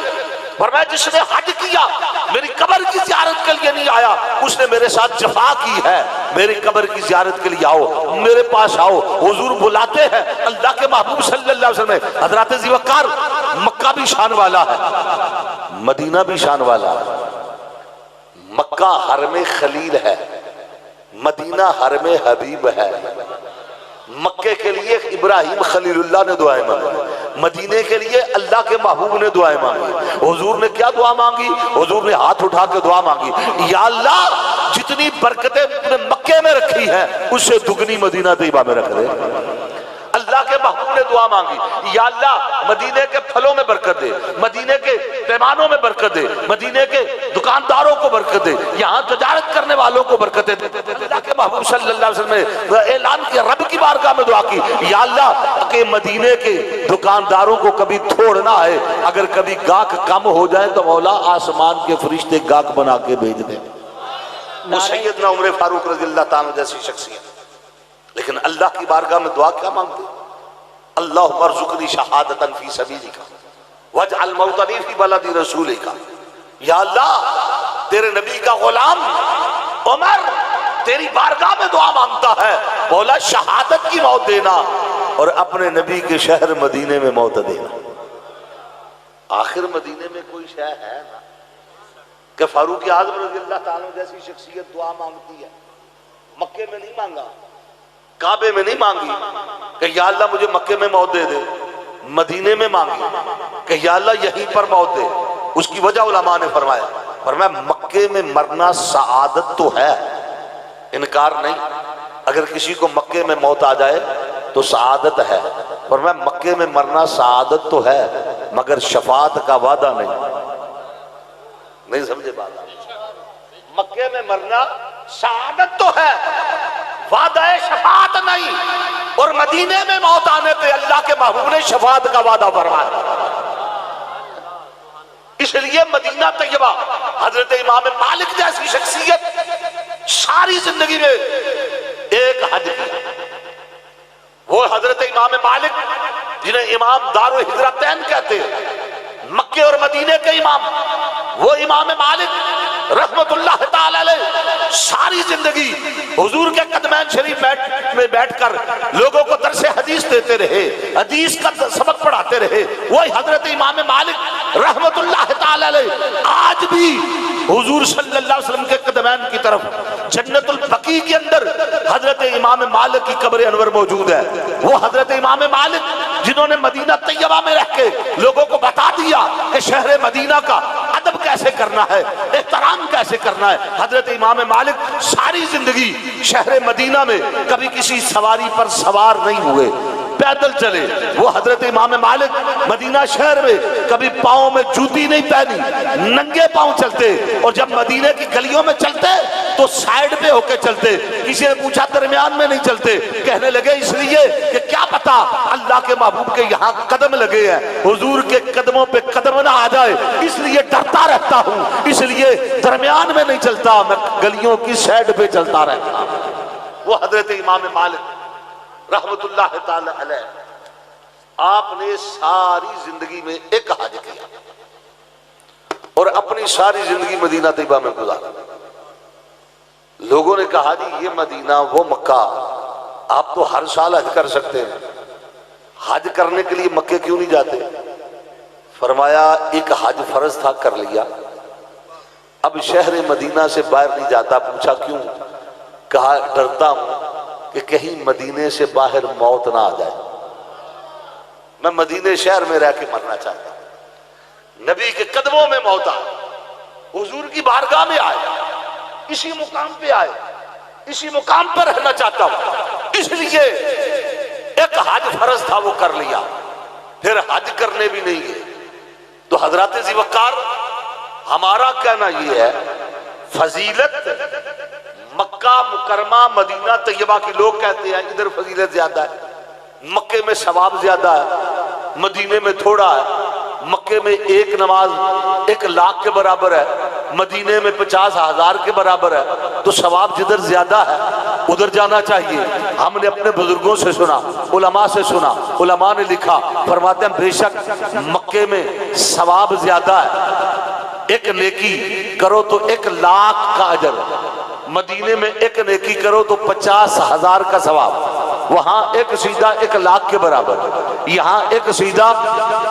فرمایا جس نے حج کیا میری قبر کی زیارت کے لیے نہیں آیا اس نے میرے ساتھ جفا کی ہے، میری قبر کی زیارت کے لیے آؤ، میرے پاس آؤ۔ حضور بلاتے ہیں، اللہ کے محبوب صلی اللہ علیہ وسلم حضرات ذی وقار، مکہ بھی شان والا ہے، مدینہ بھی شان والا ہے۔ مکہ حرم خلیل ہے، مدینہ حرم حبیب ہے۔ مکے کے لیے ابراہیم خلیل اللہ نے دعائیں مانگی، مدینے کے لیے اللہ کے محبوب نے دعائیں مانگی۔ حضور نے کیا دعا مانگی؟ حضور نے ہاتھ اٹھا کے دعا مانگی یا اللہ جتنی برکتیں نے مکے میں رکھی ہیں اس سے دگنی مدینہ طیبہ میں رکھ دے۔ اللہ کے محبوب نے دعا مانگی یا اللہ مدینے کے پھلوں میں برکت دے، مدینے کے پیمانوں میں برکت دے، مدینے کے دکانداروں کو برکت دے، یہاں تجارت کرنے والوں کو برکت دے۔ اللہ کے محبوب صلی اللہ علیہ وسلم نے اعلان کیا، رب کی بارگاہ میں دعا کی یا اللہ کہ مدینے کے دکانداروں کو کبھی تھوڑ نہ آئے، اگر کبھی گاہک کم ہو جائے تو مولا آسمان کے فرشتے گاہک بنا کے بھیج دیں۔ وہ سیدنا عمر فاروق رضی اللہ تعالیٰ جیسی شخصیت، لیکن اللہ کی بارگاہ میں دعا کیا مانگتے؟ اللہم ارزقنی شہادتا فی سبیلک واجعل موطنی فی بلد رسولک۔ یا اللہ تیرے نبی کا غلام عمر تیری بارگاہ میں دعا مانگتا ہے، مولا شہادت کی موت دینا اور اپنے نبی کے شہر مدینے میں موت دینا۔ آخر مدینے میں کوئی شہر ہے نا کہ فاروق اعظم رضی اللہ تعالیٰ جیسی شخصیت دعا مانگتی ہے؟ مکے میں نہیں مانگا، کعبے میں نہیں مانگی کہ یا اللہ مجھے مکے میں موت دے دے، مدینے میں مانگی کہ یا اللہ یہیں پر موت دے۔ اس کی وجہ علماء نے فرمایا مکے میں مرنا سعادت تو ہے، انکار نہیں، اگر کسی کو مکے میں موت آ جائے تو سعادت ہے، فرمایا مکے میں مرنا سعادت تو ہے مگر شفاعت کا وعدہ نہیں سمجھے بات؟ مکے میں مرنا سعادت تو ہے، وعدہ شفاعت نہیں، اور مدینے میں موت آنے پہ اللہ کے محبوب نے شفاعت کا وعدہ فرمایا۔ اس لیے مدینہ طیبہ حضرت امام مالک جیسی شخصیت ساری زندگی میں ایک حج کیا، وہ حضرت امام مالک جنہیں امام دار الہجرتین کہتے ہیں، مکے اور مدینے کے امام، وہ امام مالک رحمت اللہ تعالی تعالی علیہ ساری زندگی حضور کے قدمین شریف میں بیٹھ کر لوگوں کو درس حدیث دیتے رہے، حدیث کا سبق پڑھاتے رہے. وہی حضرت امام مالک رحمت اللہ تعالی علیہ آج بھی حضور صلی اللہ علیہ وسلم کے قدمین کی طرف جنت البقیع کے اندر حضرت امام مالک کی قبر انور موجود ہے. وہ حضرت امام مالک جنہوں نے مدینہ طیبہ میں رہ کے لوگوں کو بتا دیا کہ شہر مدینہ کا ادب کیسے کرنا ہے، احترام کیسے کرنا ہے. حضرت امام مالک ساری زندگی شہر مدینہ میں کبھی کسی سواری پر سوار نہیں ہوئے، پیدل چلے. وہ حضرت امام مالک مدینہ شہر میں کبھی پاؤں میں جوتی نہیں پہنی، ننگے پاؤں چلتے. اور جب مدینہ کی گلیوں میں چلتے تو سائیڈ پہ ہو کے چلتے. کسی نے پوچھا درمیان میں نہیں چلتے، کہنے لگے اس لیے کہ کیا پتا اللہ کے محبوب کے یہاں قدم لگے ہیں، حضور کے قدموں پہ قدم نہ آ جائے، اس لیے ڈرتا رہتا ہوں، اس لیے درمیان میں نہیں چلتا، میں گلیوں کی سائیڈ پہ چلتا رہتا ہوں. وہ حضرت امام مالک رحمت اللہ تعالی علیہ آپ نے ساری زندگی میں ایک حج کیا اور اپنی ساری زندگی مدینہ طیبہ میں گزارا. لوگوں نے کہا جی یہ مدینہ وہ مکہ، آپ تو ہر سال حج کر سکتے ہیں، حج کرنے کے لیے مکے کیوں نہیں جاتے؟ فرمایا ایک حج فرض تھا، کر لیا، اب شہر مدینہ سے باہر نہیں جاتا. پوچھا کیوں؟ کہا ڈرتا ہوں کہ کہیں مدینے سے باہر موت نہ آ جائے، میں مدینے شہر میں رہ کے مرنا چاہتا ہوں. نبی کے قدموں میں موت آئے، حضور کی بارگاہ میں آئے، اسی مقام پہ آئے، اسی مقام پر رہنا چاہتا ہوں، اس لیے ایک حج فرض تھا وہ کر لیا، پھر حج کرنے بھی نہیں گئے. تو حضرات ذی وقار ہمارا کہنا یہ ہے فضیلت مکہ مکرمہ مدینہ طیبہ کی لوگ کہتے ہیں ادھر فضیلت زیادہ ہے، مکے میں ثواب زیادہ ہے، مدینے میں تھوڑا ہے. مکے میں ایک نماز 1,00,000 کے برابر ہے، مدینے میں 50,000 کے برابر ہے. تو ثواب جدھر زیادہ ہے ادھر جانا چاہیے. ہم نے اپنے بزرگوں سے سنا، علماء سے سنا، علماء نے لکھا، فرماتے ہیں بے شک مکے میں ثواب زیادہ ہے، ایک نیکی کرو تو 1,00,000 کا اجر، مدینے میں ایک نیکی کرو تو 50,000 کا ثواب. وہاں ایک سیدھا 1,00,000 کے برابر، یہاں ایک سیدھا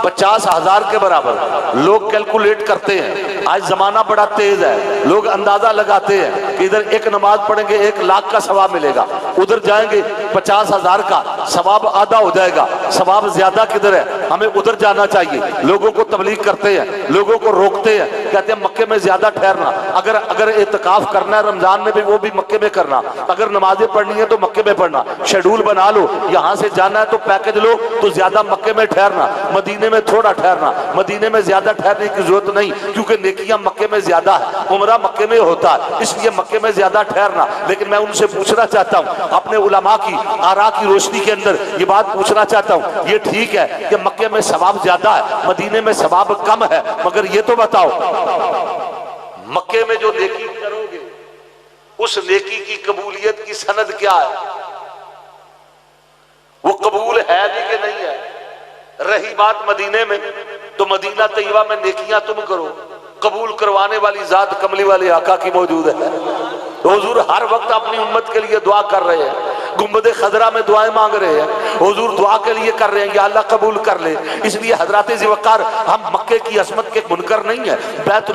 50,000 کے برابر. لوگ کیلکولیٹ کرتے ہیں، آج زمانہ بڑا تیز ہے، لوگ اندازہ لگاتے ہیں کہ ادھر ایک نماز پڑھیں گے 1,00,000 کا ثواب ملے گا، ادھر جائیں گے 50,000 کا ثواب آدھا ہو جائے گا. ثواب زیادہ کدھر ہے؟ ہمیں ادھر جانا چاہیے. لوگوں کو تبلیغ کرتے ہیں، لوگوں کو روکتے ہیں، کہتے ہیں مکے میں زیادہ ٹھہرنا، اگر اعتکاف کرنا ہے رمضان میں بھی وہ بھی مکے میں کرنا، اگر نمازیں پڑھنی ہے تو مکے میں پڑھنا. شیڈول بنا لو، یہاں سے جانا ہے تو پیکج لو تو زیادہ مکے میں ٹھہرنا، مدینے میں تھوڑا ٹھہرنا. مدینے میں زیادہ ٹھہرنے کی ضرورت نہیں کیونکہ نیکیاں مکے میں زیادہ ہے، عمرہ مکے میں ہوتا ہے، اس لیے مکے میں زیادہ ٹھہرنا. لیکن میں ان سے پوچھنا چاہتا ہوں، اپنے علماء کی آراء کی روشنی کے اندر یہ بات پوچھنا چاہتا ہوں، یہ ٹھیک ہے کہ مکے میں ثواب زیادہ ہے، مدینے میں ثواب کم ہے، مگر یہ تو بتاؤ مکے میں جو نیکی کرو گے اس نیکی کی قبولیت کی سند کیا ہے؟ وہ قبول ہے بھی کہ نہیں ہے؟ رہی بات مدینے میں، تو مدینہ طیبہ میں نیکیاں تم کرو، قبول کروانے والی ذات کملی والے آقا کی موجود ہے. حضور ہر وقت اپنی امت کے لیے دعا کر رہے ہیں، گنبد خضرا میں دعائیں مانگ رہے ہیں، حضور دعا کے لیے کر رہے ہیں یا اللہ قبول کر لے. اس لیے حضرات ذی وقار ہم مکے کی عظمت کے منکر نہیں ہیں. بیت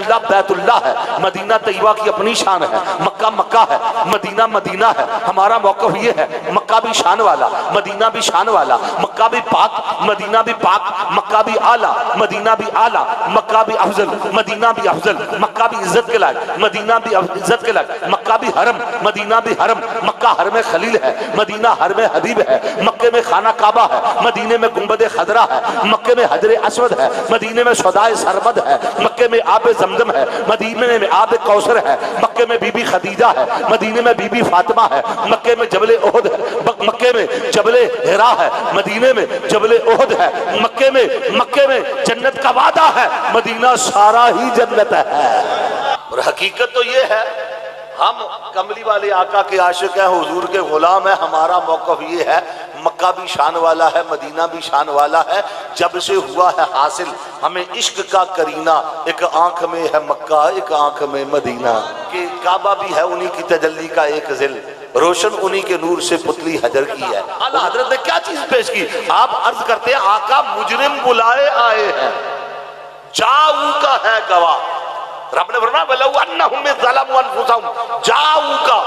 اللہ ہے، مدینہ طیبہ کی اپنی شان ہے، مکہ مکہ ہے، مدینہ مدینہ ہے. ہمارا موقف یہ ہے مکہ بھی شان والا، مدینہ بھی شان والا، مکہ بھی پاک، مدینہ بھی پاک، مکہ بھی اعلیٰ، مدینہ بھی اعلیٰ، مکہ بھی افضل، مدینہ بھی افضل، مکہ بھی عزت کے لائق، مدینہ بھی عزت کے لائق، مکہ بھی حرم، مدینہ بھی حرم. مکہ حرم خلیل ہے، مدینہ حرم حبیب ہے. مکے میں خانہ کعبہ ہے، مدینے میں گنبد خضرا ہے. مکے میں حجر اسود ہے، مدینے میں سودائے سرمد ہے. مکے میں آب زمزم ہے، مدینے میں آب کوثر ہے. مکے میں بی بی خدیجہ ہے، مدینے میں بی بی فاطمہ ہے. مکے میں جبل احد ہے، مکے میں جبل حرا ہے، مدینے میں جبل احد ہے. مکے میں جنت کا وعدہ ہے، مدینہ سارا ہی جنت ہے. اور حقیقت تو یہ ہے ہم کملی والے آقا کے عاشق ہیں، حضور کے غلام ہیں. ہمارا موقف یہ ہے مکہ بھی شان والا ہے، مدینہ بھی شان والا ہے۔ جب سے ہوا ہے حاصل ہمیں عشق کا کرینہ، ایک آنکھ میں ہے مکہ ایک آنکھ میں مدینہ، کہ کعبہ بھی ہے انہی کی تجلی کا ایک ذل، روشن انہی کے نور سے پتلی حجر کی ہے۔ اعلیٰ حضرت نے کیا چیز پیش کی؟ آپ عرض کرتے ہیں آقا مجرم بلائے آئے ہیں، جاؤ کا ہے گواہ۔ رب نے فرمایا وَلَوْ أَنَّهُمْ ظَلَمُوا أَنفُسَهُمْ جاؤ کا،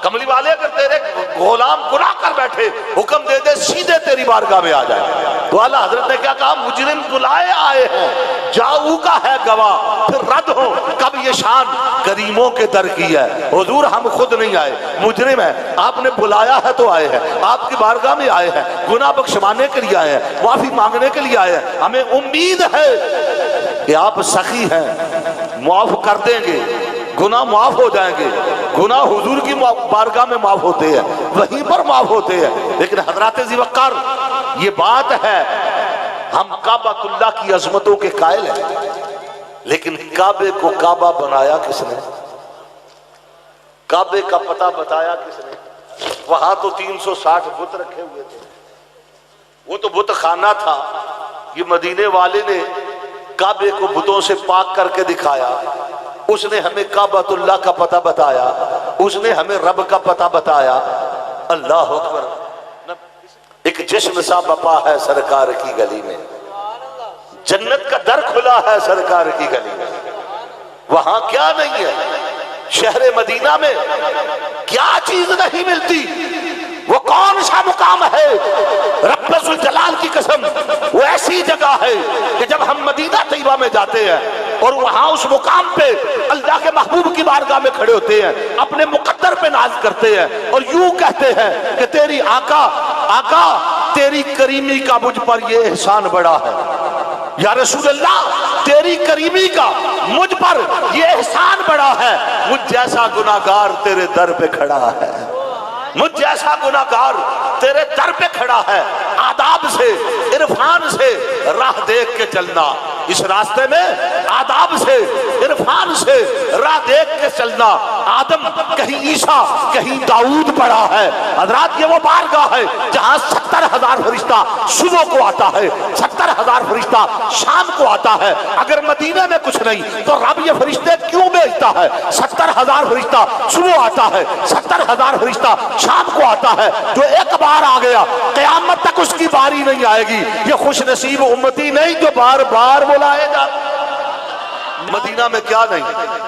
کملی والے اگر تیرے غلام گناہ کر بیٹھے حکم دے دے سیدھے تیری بارگاہ میں آ جائے۔ تو اعلیٰ حضرت نے کیا کہا؟ مجرم بلائے آئے ہیں، جاؤ کا ہے گواہ، پھر رد ہو کب یہ شان کریموں کے در کی ہے۔ حضور ہم خود نہیں آئے، مجرم ہیں، آپ نے بلایا ہے تو آئے ہیں، آپ کی بارگاہ میں آئے ہیں، گناہ بخشوانے کے لیے آئے ہیں، معافی مانگنے کے لیے آئے ہیں۔ ہمیں امید ہے کہ آپ سخی ہیں، معاف کر دیں گے، گناہ معاف ہو جائیں گے۔ گناہ حضور کی بارگاہ میں معاف ہوتے ہیں، وہیں پر معاف ہوتے ہیں۔ لیکن حضرات ذی وقار یہ بات ہے، ہم کعبۃ اللہ کی عظمتوں کے قائل ہیں، لیکن کعبے کو کعبہ بنایا کس نے؟ کعبے کا پتہ بتایا کس نے؟ وہاں تو 360 بت رکھے ہوئے تھے، وہ تو بت خانہ تھا۔ یہ مدینے والے نے کعبے کو بتوں سے پاک کر کے دکھایا، اس نے ہمیں کعبۃ اللہ کا پتہ بتایا، اس نے ہمیں رب کا پتہ بتایا۔ اللہ اکبر۔ ایک جشن سا بپا ہے سرکار کی گلی میں، جنت کا در کھلا ہے سرکار کی گلی میں۔ وہاں کیا نہیں ہے؟ شہر مدینہ میں کیا چیز نہیں ملتی؟ وہ کون سا مقام ہے؟ رب ذوالجلال کی قسم وہ ایسی جگہ ہے کہ جب ہم مدینہ طیبہ میں جاتے ہیں اور وہاں اس مقام پہ اللہ کے محبوب کی بارگاہ میں کھڑے ہوتے ہیں، اپنے مقدر پہ ناز کرتے ہیں اور یوں کہتے ہیں کہ تیری آقا تیری کریمی کا مجھ پر یہ احسان بڑا ہے، یا رسول اللہ تیری کریمی کا مجھ پر یہ احسان بڑا ہے، مجھ جیسا گناہگار تیرے در پہ کھڑا ہے، مجھ جیسا گناہگار تیرے در پہ کھڑا ہے۔ آداب سے عرفان سے راہ دیکھ کے چلنا، اس راستے میں آداب سے عرفان سے راہ دیکھ کے چلنا۔ آدم کہیں عیسیٰ کہیں داؤد پڑا ہے۔ حضرات یہ وہ بارگاہ ہے جہاں 70,000 فرشتہ صبح کو آتا ہے، 70,000 فرشتہ شام کو آتا ہے۔ اگر مدینہ میں کچھ نہیں تو رب یہ فرشتے کیوں بھیجتا ہے؟ 70,000 فرشتہ صبح آتا ہے، 70,000 فرشتہ شام کو آتا ہے۔ جو ایک بار آ گیا قیامت تک اس کی باری نہیں آئے گی۔ یہ خوش نصیب امتی نہیں جو بار بار بلائے جاتے۔ مدینہ میں کیا نہیں؟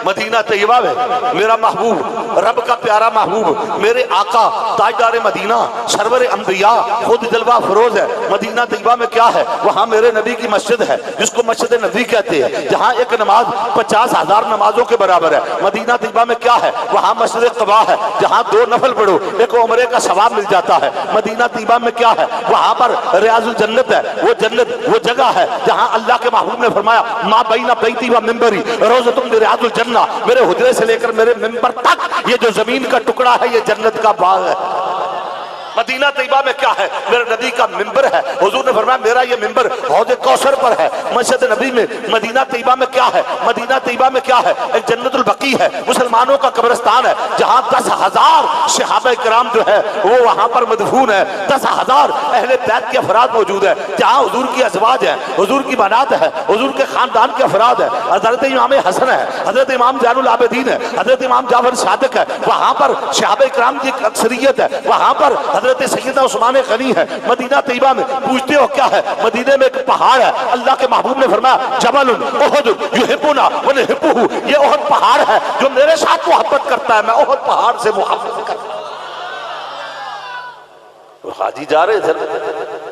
مدینہ طیبہ میں میرا محبوب، رب کا پیارا محبوب، میرے آقا تاجدار مدینہ سرور انبیاء خود جلوہ فروز ہے۔ مدینہ طیبہ میں کیا ہے؟ وہاں میرے نبی کی مسجد ہے جس کو مسجد نبی کہتے ہیں، جہاں ایک نماز 50,000 نمازوں کے برابر ہے۔ مدینہ طیبہ میں کیا ہے؟ وہاں مسجد قباء ہے جہاں 2 نفل پڑھو ایک عمرے کا ثواب مل جاتا ہے۔ مدینہ طیبہ میں کیا ہے؟ وہاں پر ریاض الجنت ہے، وہ جنت وہ جگہ ہے جہاں اللہ کے محبوب نے فرمایا ما بین بیتی و منبری روضۃ من ریاض الجنہ، میرے حجرے سے لے کر میرے منبر تک یہ جو زمین کا ٹکڑا ہے یہ جنت کا باغ ہے۔ مدینہ طیبہ میں کیا ہے؟ میرے نبی کا منبر ہے، حضور نے فرمایا میرا یہ منبر حوض کوثر پر ہے۔ مسجد نبی میں مدینہ طیبہ میں کیا ہے؟ مدینہ طیبہ میں کیا ہے؟ ایک جنت البقیع ہے، مسلمانوں کا قبرستان ہے جہاں 10,000 صحابہ کرام جو ہے وہ وہاں پر مدفون ہے، 10,000 اہل بیت کے افراد موجود ہیں، جہاں حضور کی ازواج ہیں، حضور کی بنات ہے، حضور کے خاندان کے افراد ہیں، حضرت امام حسن ہے، حضرت امام زین العابدین ہے، حضرت امام جعفر صادق ہے، وہاں پر صحابہ کرام کی اکثریت ہے، وہاں پر حضرت سیدنا عثمان غنی ہے۔ مدینہ طیبہ میں پوچھتے ہو کیا ہے؟ مدینے میں ایک پہاڑ ہے، اللہ کے محبوب نے فرمایا جبل احد یحبنا ونحبہ، یہ احد پہاڑ ہے جو میرے ساتھ محبت کرتا ہے، میں احد پہاڑ سے محبت کرتا ہوں۔ تو حاجی جا رہے تھے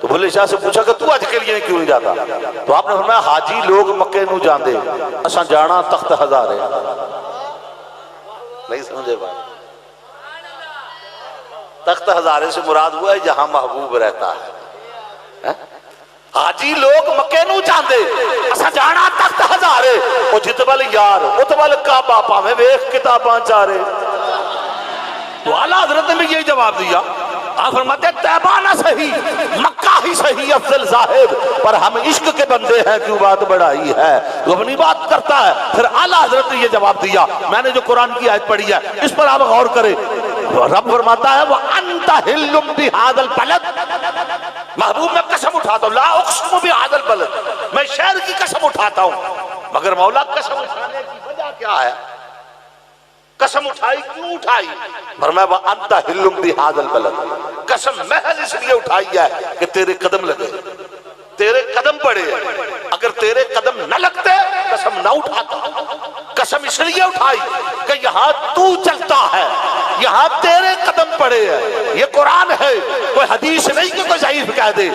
تو بھلے شاہ سے پوچھا کہ تو آج کے لیے کیوں نہیں جاتا؟ تو آپ نے فرمایا حاجی لوگ مکے نو جاندے اساں جانا تخت ہزار ہے۔ نہیں سمجھے بات؟ تخت ہزارے سے مراد ہوا ہے جہاں محبوب رہتا ہے۔ حاجی لوگ مکے نو جاندے اسا جانا تخت ہزارے، او جت ول یار ات ول کعبہ پاویں ویکھ کتاباں چارے۔ تو اعلیٰ حضرت نے بھی یہی جواب دیا، آپ فرماتے ہیں طیبہ نہ صحیح مکہ ہی صحیح افضل زاہد، پر ہم عشق کے بندے ہیں کیوں بات بڑھائی ہے؟ تو اپنی بات کرتا ہے۔ پھر اعلیٰ حضرت نے یہ جواب دیا، میں نے جو قرآن کی آیت پڑھی ہے اس پر آپ غور کریں، رب فرماتا ہے وَأَنْتَ وانت حل بہذا البلد، محبوب میں قسم اٹھاتا ہوں، لا اقسم بہذا البلد، میں شہر کی قسم اٹھاتا ہوں، مگر مولا قسم اٹھانے کی وجہ کیا ہے؟ قسم اٹھائی کیوں اٹھائی؟ فرمایا وانت حل بہذا البلد، قسم محض اس لیے اٹھائی ہے کہ تیرے قدم لگے، تیرے قدم پڑے، اگر تیرے قدم نہ لگتے قسم نہ اٹھاتا، قسم اس لیے اٹھائی کہ یہاں تو چلتا ہے، یہاں تیرے قدم پڑے ہیں، یہ قرآن ہے، کوئی حدیث نہیں کہ کوئی ضعیف کہہ دے۔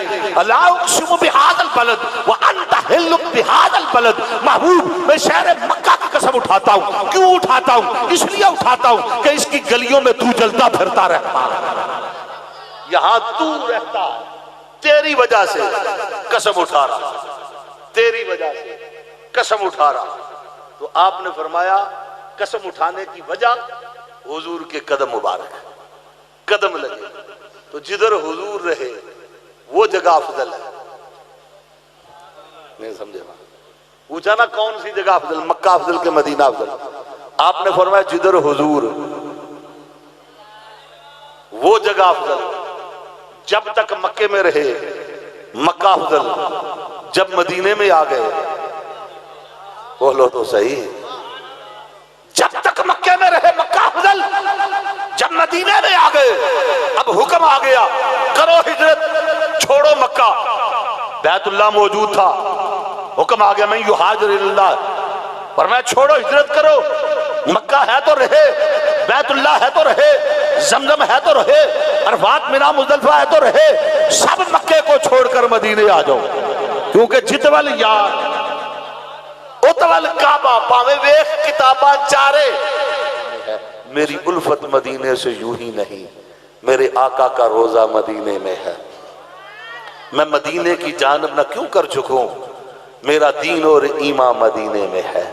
لا اقسم بہذا البلد وانت حل بہذا البلد، محبوب میں شہر مکہ کی قسم اٹھاتا ہوں، کیوں اٹھاتا ہوں؟ اس لیے اٹھاتا ہوں کہ اس کی گلیوں میں تو چلتا پھرتا رہتا ہے، یہاں تو رہتا ہے، تیری وجہ سے قسم اٹھا رہا، تیری وجہ سے قسم اٹھا رہا۔ تو آپ نے فرمایا قسم اٹھانے کی وجہ حضور کے قدم مبارک، قدم لگے، تو جدھر حضور رہے وہ جگہ افضل ہے، نہیں سمجھے نا؟ پوچھا نا کون سی جگہ افضل، مکہ افضل کے مدینہ افضل؟ آپ نے فرمایا جدھر حضور وہ جگہ افضل، جب تک مکے میں رہے مکہ افضل، جب مدینے میں آ گئے، بولو تو صحیح، جب تک مکے میں رہے مکہ افضل، جب مدینے میں آ گئے اب حکم آ گیا کرو ہجرت، چھوڑو مکہ، بیت اللہ موجود تھا، حکم آ گیا میں یہاجر اللہ، فرمایا چھوڑو ہجرت کرو، مکہ ہے تو رہے، بیت اللہ ہے تو رہے، زمزم ہے تو رہے، عرفات مینا مزدلفہ ہے تو رہے، سب مکے کو چھوڑ کر مدینے آ جاؤ، کیونکہ جتول یار اتول کعبہ پاوے ویخ کتاباں چارے، میری الفت مدینے سے یوں ہی نہیں، میرے آقا کا روزہ مدینے میں ہے، میں مدینے کی جانب نہ کیوں کر چکوں، میرا دین اور ایمان مدینے میں ہے۔